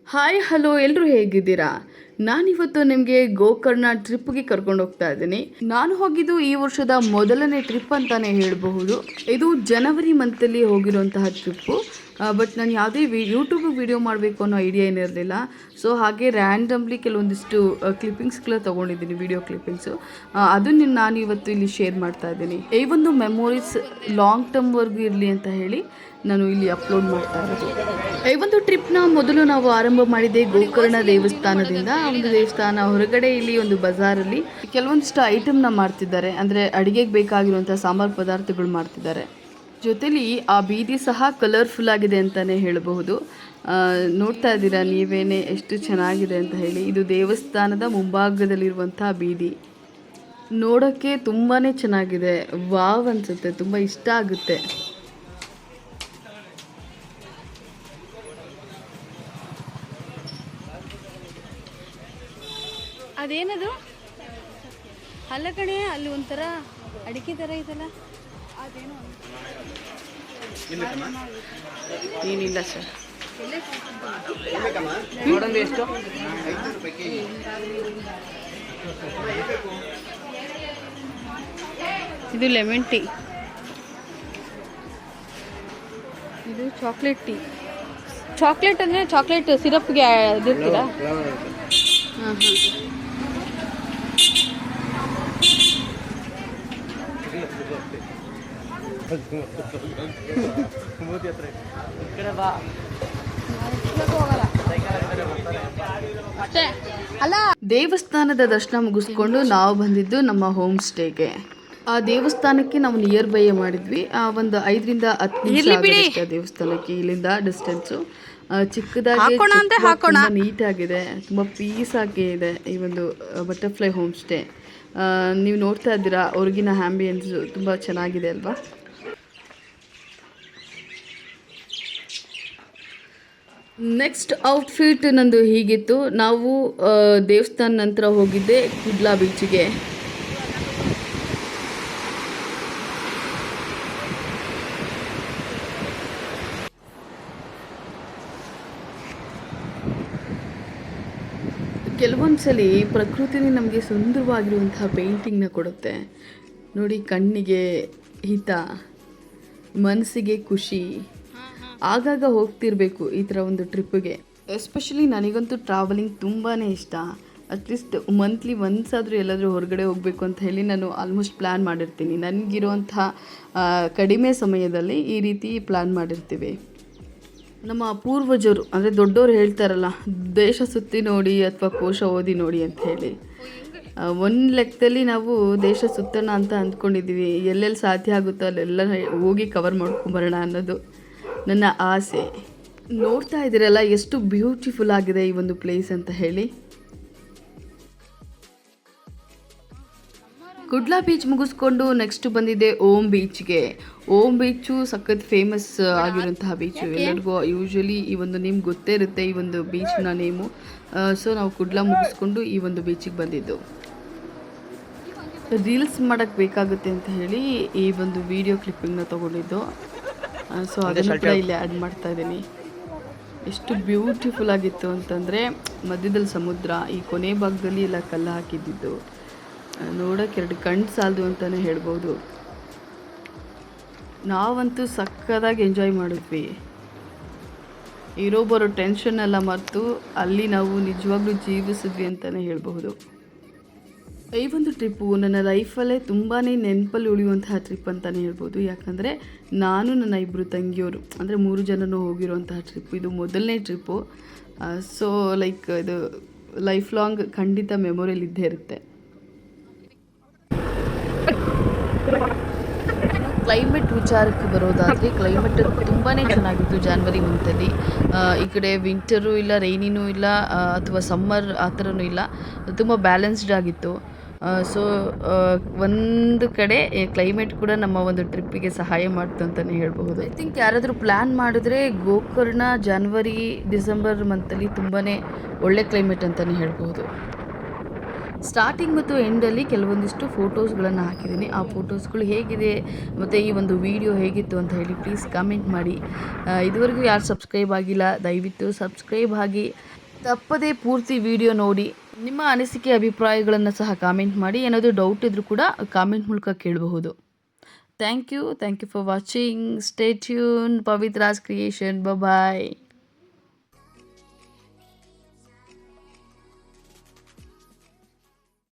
Hi hello ಎಲ್ಲರೂ ಹೇಗಿದ್ದೀರಾ? ನಾನಿವತ್ತು ನಿಮಗೆ ಗೋಕರ್ಣ ಟ್ರಿಪ್ಗೆ ಕರ್ಕೊಂಡು ಹೋಗ್ತಾ ಇದ್ದೀನಿ. ನಾನು ಹೋಗಿದ್ದು ಈ ವರ್ಷದ ಮೊದಲನೇ ಟ್ರಿಪ್ ಅಂತಾನೆ ಹೇಳಬಹುದು. ಇದು ಜನವರಿ ಮಂತಲ್ಲಿ ಹೋಗಿರುವಂತಹ ಟ್ರಿಪ್ಪು. ಬಟ್ ನಾನು ಯಾವುದೇ ಯೂಟ್ಯೂಬ್ ವಿಡಿಯೋ ಮಾಡಬೇಕು ಅನ್ನೋ ಐಡಿಯಾ ಏನಿರಲಿಲ್ಲ. ಸೊ ಹಾಗೆ ರ್ಯಾಂಡಮ್ಲಿ ಕೆಲವೊಂದಿಷ್ಟು ಕ್ಲಿಪ್ಪಿಂಗ್ಸ್ಗಳ ತೊಗೊಂಡಿದ್ದೀನಿ, ವಿಡಿಯೋ ಕ್ಲಿಪ್ಪಿಂಗ್ಸು. ಅದನ್ನು ನಾನು ಇವತ್ತು ಇಲ್ಲಿ ಶೇರ್ ಮಾಡ್ತಾ ಇದ್ದೀನಿ. ಈ ಒಂದು ಮೆಮೊರೀಸ್ ಲಾಂಗ್ ಟರ್ಮ್ವರೆಗೂ ಇರಲಿ ಅಂತ ಹೇಳಿ ನಾನು ಇಲ್ಲಿ ಅಪ್ಲೋಡ್ ಮಾಡ್ತಾ ಇರೋದು. ಈ ಒಂದು ಟ್ರಿಪ್ನ ಮೊದಲು ನಾವು ಆರಂಭ ಮಾಡಿದ್ದೆ ಗೋಕರ್ಣ ದೇವಸ್ಥಾನದಿಂದ. ಒಂದು ದೇವಸ್ಥಾನ ಹೊರಗಡೆ ಇಲ್ಲಿ ಒಂದು ಬಜಾರಲ್ಲಿ ಕೆಲವೊಂದಿಷ್ಟು ಐಟಮ್ನ ಮಾಡ್ತಿದ್ದಾರೆ, ಅಂದರೆ ಅಡುಗೆಗೆ ಬೇಕಾಗಿರುವಂಥ ಸಾಂಬಾರು ಪದಾರ್ಥಗಳು ಮಾಡ್ತಿದ್ದಾರೆ. ಜೊತೆಲಿ ಆ ಬೀದಿ ಸಹ ಕಲರ್ಫುಲ್ ಆಗಿದೆ ಅಂತಲೇ ಹೇಳಬಹುದು. ನೋಡ್ತಾ ಇದ್ದೀರಾ ನೀವೇನೆ ಎಷ್ಟು ಚೆನ್ನಾಗಿದೆ ಅಂತ ಹೇಳಿ. ಇದು ದೇವಸ್ಥಾನದ ಮುಂಭಾಗದಲ್ಲಿರುವಂಥ ಬೀದಿ. ನೋಡೋಕ್ಕೆ ತುಂಬಾ ಚೆನ್ನಾಗಿದೆ, ವಾವ್ ಅನಿಸುತ್ತೆ, ತುಂಬ ಇಷ್ಟ ಆಗುತ್ತೆ. ಅದೇನದು ಅಲ್ಲ ಕಣೆ, ಅಲ್ಲಿ ಒಂಥರ ಅಡಿಕೆ ಥರ ಇದಲ್ಲ, ಅದೇನೋ ಏನಿಲ್ಲ ಸರ್. ಎಷ್ಟು? ಇದು ಲೆಮನ್ ಟೀ, ಇದು ಚಾಕ್ಲೇಟ್ ಟೀ. ಚಾಕ್ಲೇಟ್ ಅಂದರೆ ಚಾಕ್ಲೇಟ್ ಸಿರಪ್ಗೆ ಅದಿರ್ತೀರಾ? ಹಾಂ ಹಾಂ. ದೇವಸ್ಥಾನದ ದರ್ಶನ ಮುಗಿಸ್ಕೊಂಡು ನಾವು ಬಂದಿದ್ದು ನಮ್ಮ ಹೋಮ್ ಸ್ಟೇಗೆ. ಆ ದೇವಸ್ಥಾನಕ್ಕೆ ನಾವು ನಿಯರ್ ಬೈ ಮಾಡಿದ್ವಿ. ಒಂದು 5 ರಿಂದ 10 ನಿಮಿಷ ದೇವಸ್ಥಾನಕ್ಕೆ ಇಲ್ಲಿಂದ ಡಿಸ್ಟೆನ್ಸು. ಚಿಕ್ಕದಾಗಿ ನೀಟಾಗಿದೆ, ತುಂಬ ಪೀಸ್ ಆಗಿ ಇದೆ ಈ ಒಂದು ಬಟರ್ಫ್ಲೈ ಹೋಮ್ ಸ್ಟೇ. ನೀವು ನೋಡ್ತಾ ಇದ್ದೀರಾ, ಹೊರಗಿನ ಆಂಬಿಯನ್ಸ್ ತುಂಬ ಚೆನ್ನಾಗಿದೆ ಅಲ್ವಾ? ನೆಕ್ಸ್ಟ್ ಔಟ್ಫಿಟ್ ನಂದು ಹೀಗಿತ್ತು. ನಾವು ದೇವಸ್ಥಾನ ನಂತರ ಹೋಗಿದ್ದೆ ಕುಡ್ಲಾ ಬೀಚಿಗೆ. ಕೆಲವೊಂದ್ಸಲಿ ಪ್ರಕೃತಿನೇ ನಮಗೆ ಸುಂದರವಾಗಿರುವಂತಹ ಪೇಂಟಿಂಗ್ನ ಕೊಡುತ್ತೆ ನೋಡಿ. ಕಣ್ಣಿಗೆ ಹಿತ, ಮನಸ್ಸಿಗೆ ಖುಷಿ. ಆಗಾಗ ಹೋಗ್ತಿರ್ಬೇಕು ಈ ಥರ ಒಂದು ಟ್ರಿಪ್ಪಿಗೆ. ಎಸ್ಪೆಷಲಿ ನನಗಂತೂ ಟ್ರಾವೆಲಿಂಗ್ ತುಂಬಾ ಇಷ್ಟ. ಅಟ್ಲೀಸ್ಟ್ ಮಂತ್ಲಿ ಒನ್ಸಾದರೂ ಎಲ್ಲಾದರೂ ಹೊರಗಡೆ ಹೋಗಬೇಕು ಅಂತ ಹೇಳಿ ನಾನು ಆಲ್ಮೋಸ್ಟ್ ಪ್ಲ್ಯಾನ್ ಮಾಡಿರ್ತೀನಿ. ನನಗಿರುವಂಥ ಕಡಿಮೆ ಸಮಯದಲ್ಲಿ ಈ ರೀತಿ ಪ್ಲ್ಯಾನ್ ಮಾಡಿರ್ತೀವಿ. ನಮ್ಮ ಪೂರ್ವಜರು ಅಂದರೆ ದೊಡ್ಡವರು ಹೇಳ್ತಾರಲ್ಲ, ದೇಶ ಸುತ್ತಿ ನೋಡಿ ಅಥವಾ ಕೋಶ ಓದಿ ನೋಡಿ ಅಂತ ಹೇಳಿ. ಒಂದು ಲೆಕ್ಕದಲ್ಲಿ ನಾವು ದೇಶ ಸುತ್ತೋಣ ಅಂತ ಅಂದ್ಕೊಂಡಿದ್ದೀವಿ. ಎಲ್ಲೆಲ್ಲಿ ಸಾಧ್ಯ ಆಗುತ್ತೋ ಅಲ್ಲೆಲ್ಲ ಹೋಗಿ ಕವರ್ ಮಾಡ್ಕೊಂಬರೋಣ ಅನ್ನೋದು ನನ್ನ ಆಸೆ. ನೋಡ್ತಾ ಇದ್ದೀರಲ್ಲ ಎಷ್ಟು ಬ್ಯೂಟಿಫುಲ್ ಆಗಿದೆ ಈ ಒಂದು ಪ್ಲೇಸ್ ಅಂತ ಹೇಳಿ. ಕುಡ್ಲಾ ಬೀಚ್ ಮುಗಿಸ್ಕೊಂಡು ನೆಕ್ಸ್ಟ್ ಬಂದಿದ್ದೆ ಓಮ್ ಬೀಚ್ಗೆ. ಓಮ್ ಬೀಚು ಸಖತ್ ಫೇಮಸ್ ಆಗಿರುವಂತಹ ಬೀಚು. ಎಲ್ಲರಿಗೂ ಯೂಶ್ವಲಿ ಈ ಒಂದು ನೇಮ್ ಗೊತ್ತೇ ಇರುತ್ತೆ, ಈ ಒಂದು ಬೀಚ್ನ ನೇಮು. ಸೊ ನಾವು ಕುಡ್ಲಾ ಮುಗಿಸ್ಕೊಂಡು ಈ ಒಂದು ಬೀಚಿಗೆ ಬಂದಿದ್ದು. ರೀಲ್ಸ್ ಮಾಡೋಕ್ಕೆ ಬೇಕಾಗುತ್ತೆ ಅಂತ ಹೇಳಿ ಈ ಒಂದು ವಿಡಿಯೋ ಕ್ಲಿಪ್ಪಿಂಗ್ನ ತೊಗೊಂಡಿದ್ದು. ಸೊ ಅದನ್ನು ಕೂಡ ಇಲ್ಲಿ ಆ್ಯಡ್ ಮಾಡ್ತಾ ಇದ್ದೀನಿ. ಎಷ್ಟು ಬ್ಯೂಟಿಫುಲ್ ಆಗಿತ್ತು ಅಂತಂದರೆ, ಮಧ್ಯದಲ್ಲಿ ಸಮುದ್ರ, ಈ ಕೊನೆ ಭಾಗದಲ್ಲಿ ಎಲ್ಲ ಕಲ್ಲು ಹಾಕಿದ್ದಿದ್ದು ನೋಡೋಕ್ಕೆ 2 ಕಣ್ಣು ಸಾಲದು ಅಂತಲೇ ಹೇಳ್ಬೋದು. ನಾವಂತೂ ಸಕ್ಕದಾಗಿ ಎಂಜಾಯ್ ಮಾಡಿದ್ವಿ. ಬರೋ ಟೆನ್ಷನ್ ಎಲ್ಲ ಮರೆತು ಅಲ್ಲಿ ನಾವು ನಿಜವಾಗ್ಲೂ ಜೀವಿಸಿದ್ವಿ ಅಂತಲೇ ಹೇಳಬಹುದು. ಈ ಒಂದು ಟ್ರಿಪ್ಪು ನನ್ನ ಲೈಫಲ್ಲೇ ತುಂಬಾ ನೆನಪಲ್ಲಿ ಉಳಿಯುವಂತಹ ಟ್ರಿಪ್ ಅಂತಲೇ ಹೇಳ್ಬೋದು. ಯಾಕಂದರೆ ನಾನು ನನ್ನ 2 ತಂಗಿಯವರು ಅಂದರೆ 3 ಜನನೂ ಹೋಗಿರುವಂತಹ ಟ್ರಿಪ್. ಇದು ಮೊದಲನೇ ಟ್ರಿಪ್ಪು. ಸೊ ಲೈಕ್ ಇದು ಲೈಫ್ ಲಾಂಗ್ ಖಂಡಿತ ಮೆಮೊರಿಯಲ್ಲಿ ಇದ್ದೇ ಇರುತ್ತೆ. ಕ್ಲೈಮೇಟ್ ವಿಚಾರಕ್ಕೆ ಬರೋದಾದರೆ ಕ್ಲೈಮೇಟ್ ತುಂಬಾ ಚೆನ್ನಾಗಿತ್ತು ಜನವರಿ ಮಂತಲ್ಲಿ. ಈ ಕಡೆ ವಿಂಟರು ಇಲ್ಲ, ರೈನಿನೂ ಇಲ್ಲ, ಅಥವಾ ಸಮ್ಮರ್ ಆ ಥರನೂ ಇಲ್ಲ, ತುಂಬ ಬ್ಯಾಲೆನ್ಸ್ಡ್ ಆಗಿತ್ತು. ಸೊ ಒಂದು ಕಡೆ ಕ್ಲೈಮೇಟ್ ಕೂಡ ನಮ್ಮ ಒಂದು ಟ್ರಿಪ್ಪಿಗೆ ಸಹಾಯ ಮಾಡ್ತು ಅಂತಲೇ ಹೇಳ್ಬಹುದು. ಐ ಥಿಂಕ್ ಯಾರಾದರೂ ಪ್ಲ್ಯಾನ್ ಮಾಡಿದ್ರೆ ಗೋಕರ್ಣ ಜನವರಿ ಡಿಸೆಂಬರ್ ಮಂತಲ್ಲಿ ತುಂಬಾ ಒಳ್ಳೆ ಕ್ಲೈಮೇಟ್ ಅಂತಲೇ ಹೇಳ್ಬೋದು. ಸ್ಟಾರ್ಟಿಂಗ್ ಮತ್ತು ಎಂಡಲ್ಲಿ ಕೆಲವೊಂದಿಷ್ಟು ಫೋಟೋಸ್ಗಳನ್ನು ಹಾಕಿದ್ದೀನಿ. ಆ ಫೋಟೋಸ್ಗಳು ಹೇಗಿದೆ ಮತ್ತು ಈ ಒಂದು ವಿಡಿಯೋ ಹೇಗಿತ್ತು ಅಂತ ಹೇಳಿ ಪ್ಲೀಸ್ ಕಮೆಂಟ್ ಮಾಡಿ. ಇದುವರೆಗೂ ಯಾರು ಸಬ್ಸ್ಕ್ರೈಬ್ ಆಗಿಲ್ಲ ದಯವಿಟ್ಟು ಸಬ್ಸ್ಕ್ರೈಬ್ ಆಗಿ, ತಪ್ಪದೇ ಪೂರ್ತಿ ವಿಡಿಯೋ ನೋಡಿ. ನಿಮ್ಮ ಅನಿಸಿಕೆ ಅಭಿಪ್ರಾಯಗಳನ್ನು ಸಹ ಕಾಮೆಂಟ್ ಮಾಡಿ. ಏನಾದರೂ ಡೌಟ್ ಇದ್ದರೂ ಕೂಡ ಕಾಮೆಂಟ್ ಮೂಲಕ ಕೇಳಬಹುದು. Thank you for watching. Stay tune. Pavithra's creation. Bye.